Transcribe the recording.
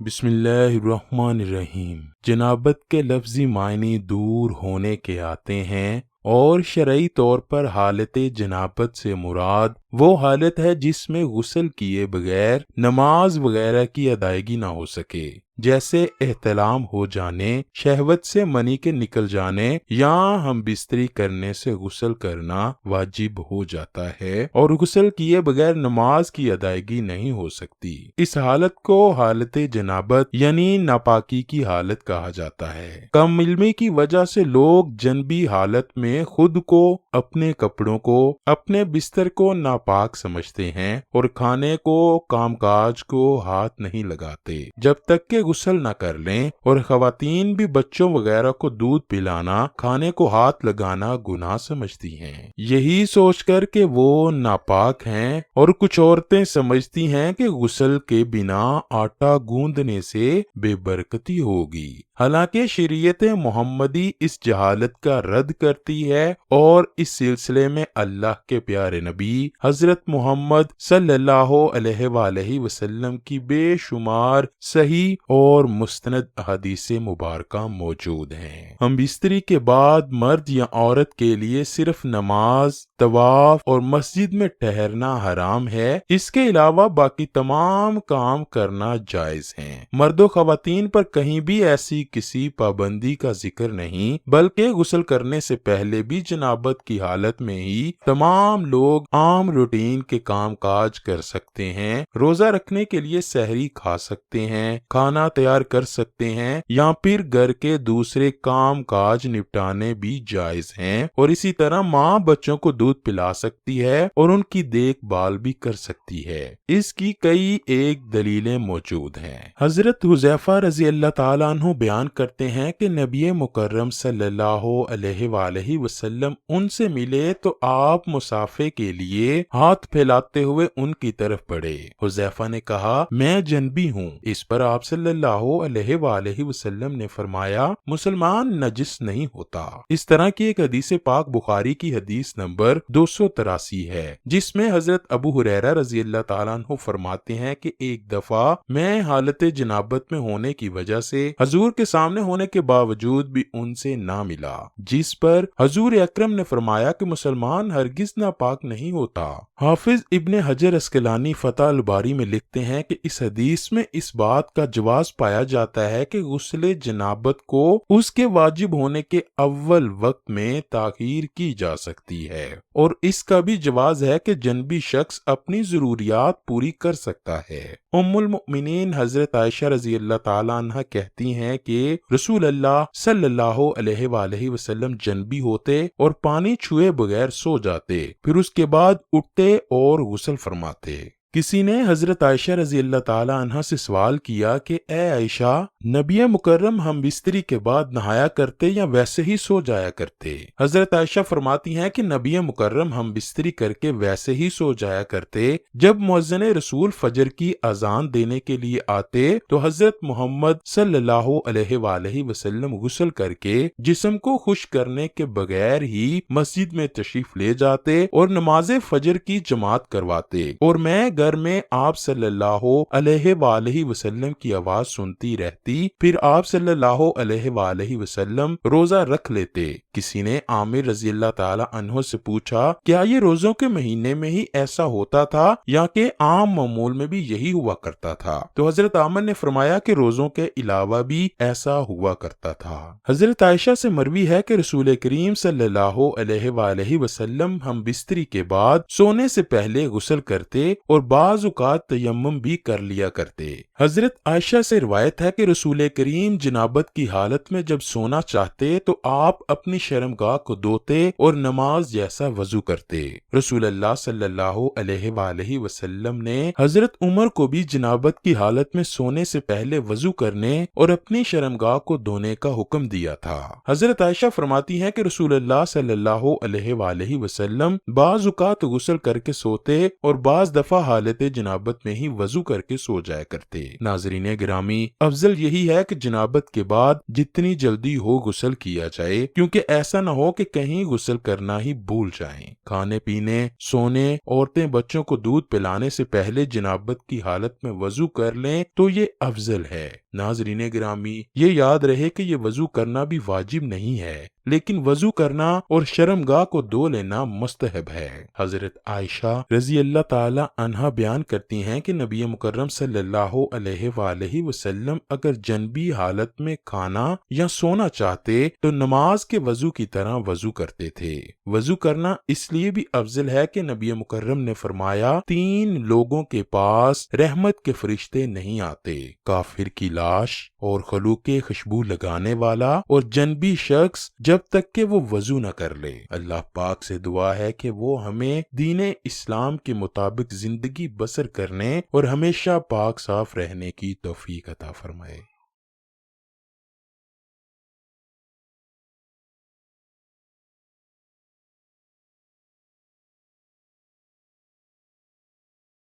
بسم اللہ الرحمن الرحیم۔ جنابت کے لفظی معنی دور ہونے کے آتے ہیں اور شرعی طور پر حالت جنابت سے مراد وہ حالت ہے جس میں غسل کیے بغیر نماز وغیرہ کی ادائیگی نہ ہو سکے، جیسے احتلام ہو جانے، شہوت سے منی کے نکل جانے یا ہم بستری کرنے سے غسل کرنا واجب ہو جاتا ہے اور غسل کیے بغیر نماز کی ادائیگی نہیں ہو سکتی۔ اس حالت کو حالت جنابت یعنی ناپاکی کی حالت کہا جاتا ہے۔ کم علمی کی وجہ سے لوگ جنبی حالت میں خود کو، اپنے کپڑوں کو، اپنے بستر کو ناپاک سمجھتے ہیں اور کھانے کو، کام کاج کو ہاتھ نہیں لگاتے جب تک کہ غسل نہ کر لیں، اور خواتین بھی بچوں وغیرہ کو دودھ پلانا، کھانے کو ہاتھ لگانا گناہ سمجھتی ہیں، یہی سوچ کر کہ وہ ناپاک ہیں۔ اور کچھ عورتیں سمجھتی ہیں کہ غسل کے بنا آٹا گوندنے سے بے برکتی ہوگی، حالانکہ شریعت محمدی اس جہالت کا رد کرتی ہے اور اس سلسلے میں اللہ کے پیارے نبی حضرت محمد صلی اللہ علیہ وآلہ وسلم کی بے شمار صحیح اور مستند احادیث مبارکہ موجود ہیں۔ ہم بستری کے بعد مرد یا عورت کے لیے صرف نماز، طواف اور مسجد میں ٹھہرنا حرام ہے، اس کے علاوہ باقی تمام کام کرنا جائز ہیں۔ مرد و خواتین پر کہیں بھی ایسی کسی پابندی کا ذکر نہیں، بلکہ غسل کرنے سے پہلے بھی جنابت کی حالت میں ہی تمام لوگ عام روٹین کے کام کاج کر سکتے ہیں، روزہ رکھنے کے لیے سحری کھا سکتے ہیں، کھانا تیار کر سکتے ہیں یا پھر گھر کے دوسرے کام کاج نپٹانے بھی جائز ہیں، اور اسی طرح ماں بچوں کو دودھ پلا سکتی ہے اور ان کی دیکھ بھال بھی کر سکتی ہے۔ اس کی کئی ایک دلیلیں موجود ہیں۔ حضرت حذیفہ رضی اللہ تعالیٰ عنہ بیان کرتے ہیں کہ نبی مکرم صلی اللہ علیہ وآلہ وسلم ان سے ملے تو آپ مصافحے کے لیے ہاتھ پھیلاتے ہوئے ان کی طرف بڑھے۔ حذیفہ نے کہا، میں جنبی ہوں۔ اس پر آپ صلی اللہ علیہ وآلہ وسلم نے فرمایا، مسلمان نجس نہیں ہوتا۔ اس طرح کی ایک حدیث پاک بخاری کی حدیث نمبر 283 ہے، جس میں حضرت ابو ہریرہ رضی اللہ تعالیٰ عنہ فرماتے ہیں کہ ایک دفعہ میں حالت جنابت میں ہونے کی وجہ سے حضور کے سامنے ہونے کے باوجود بھی ان سے نہ ملا، جس پر حضور اکرم نے فرمایا کہ مسلمان ہرگز ناپاک نہیں ہوتا۔ حافظ ابن حجر اسقلانی فتح الباری میں لکھتے ہیں کہ اس حدیث میں اس بات کا جواز پایا جاتا ہے کہ غسل جنابت کو اس کے واجب ہونے کے اول وقت میں تاخیر کی جا سکتی ہے، اور اس کا بھی جواز ہے کہ جنبی شخص اپنی ضروریات پوری کر سکتا ہے۔ ام المؤمنین حضرت عائشہ رضی اللہ تعالیٰ عنہ کہتی ہیں کہ رسول اللہ صلی اللہ علیہ وآلہ وسلم جنبی ہوتے اور پانی چھوئے بغیر سو جاتے، پھر اس کے بعد اٹھتے اور غسل فرماتے۔ کسی نے حضرت عائشہ رضی اللہ تعالیٰ عنہ سے سوال کیا کہ اے عائشہ، نبی مکرم ہم بستری کے بعد نہایا کرتے یا ویسے ہی سو جایا کرتے؟ حضرت عائشہ فرماتی ہیں کہ نبی مکرم ہم بستری کر کے ویسے ہی سو جایا کرتے۔ جب مؤذن رسول فجر کی اذان دینے کے لیے آتے تو حضرت محمد صلی اللہ علیہ وآلہ وسلم غسل کر کے جسم کو خشک کرنے کے بغیر ہی مسجد میں تشریف لے جاتے اور نماز فجر کی جماعت کرواتے، اور میں گھر میں آپ صلی اللہ علیہ وآلہ وسلم کی آواز سنتی رہتی، پھر آپ صلی اللہ علیہ وآلہ وسلم روزہ رکھ لیتے۔ کسی نے عامر رضی اللہ تعالی عنہ سے پوچھا، کیا یہ روزوں کے مہینے میں ہی ایسا ہوتا تھا یا کہ عام معمول میں بھی یہی ہوا کرتا تھا؟ تو حضرت عامر نے فرمایا کہ روزوں کے علاوہ بھی ایسا ہوا کرتا تھا۔ حضرت عائشہ سے مروی ہے کہ رسول کریم صلی اللہ علیہ وآلہ وسلم ہم بستری کے بعد سونے سے پہلے غسل کرتے اور بعض اوقات تیمم بھی کر لیا کرتے۔ حضرت عائشہ سے روایت ہے کہ رسول کریم جنابت کی حالت میں جب سونا چاہتے تو آپ اپنی شرمگاہ کو دھوتے اور نماز جیسا وضو کرتے۔ رسول اللہ صلی اللہ علیہ وآلہ وسلم نے حضرت عمر کو بھی جنابت کی حالت میں سونے سے پہلے وضو کرنے اور اپنی شرمگاہ کو دھونے کا حکم دیا تھا۔ حضرت عائشہ فرماتی ہیں کہ رسول اللہ صلی اللہ علیہ وآلہ وسلم بعض اوقات غسل کر کے سوتے اور بعض دفعہ حالت جنابت میں ہی وضو کر کے سو جایا کرتے۔ ناظرین گرامی، افضل یہی ہے کہ جنابت کے بعد جتنی جلدی ہو غسل کیا جائے، کیونکہ ایسا نہ ہو کہ کہیں غسل کرنا ہی بھول جائیں۔ کھانے پینے، سونے، عورتیں بچوں کو دودھ پلانے سے پہلے جنابت کی حالت میں وضو کر لیں تو یہ افضل ہے۔ ناظرین گرامی، یہ یاد رہے کہ یہ وضو کرنا بھی واجب نہیں ہے، لیکن وضو کرنا اور شرمگاہ کو دھو لینا مستحب ہے۔ حضرت عائشہ رضی اللہ تعالی عنہا بیان کرتی ہیں کہ نبی مکرم صلی اللہ علیہ وآلہ وسلم اگر جنبی حالت میں کھانا یا سونا چاہتے تو نماز کے وضو کی طرح وضو کرتے تھے۔ وضو کرنا اس لیے بھی افضل ہے کہ نبی مکرم نے فرمایا، 3 لوگوں کے پاس رحمت کے فرشتے نہیں آتے، کافر کی لاش اور خلوق خوشبو لگانے والا اور جنبی شخص، جب تک کہ وہ وضو نہ کر لے۔ اللہ پاک سے دعا ہے کہ وہ ہمیں دین اسلام کے مطابق زندگی بسر کرنے اور ہمیشہ پاک صاف رہنے کی توفیق عطا فرمائے۔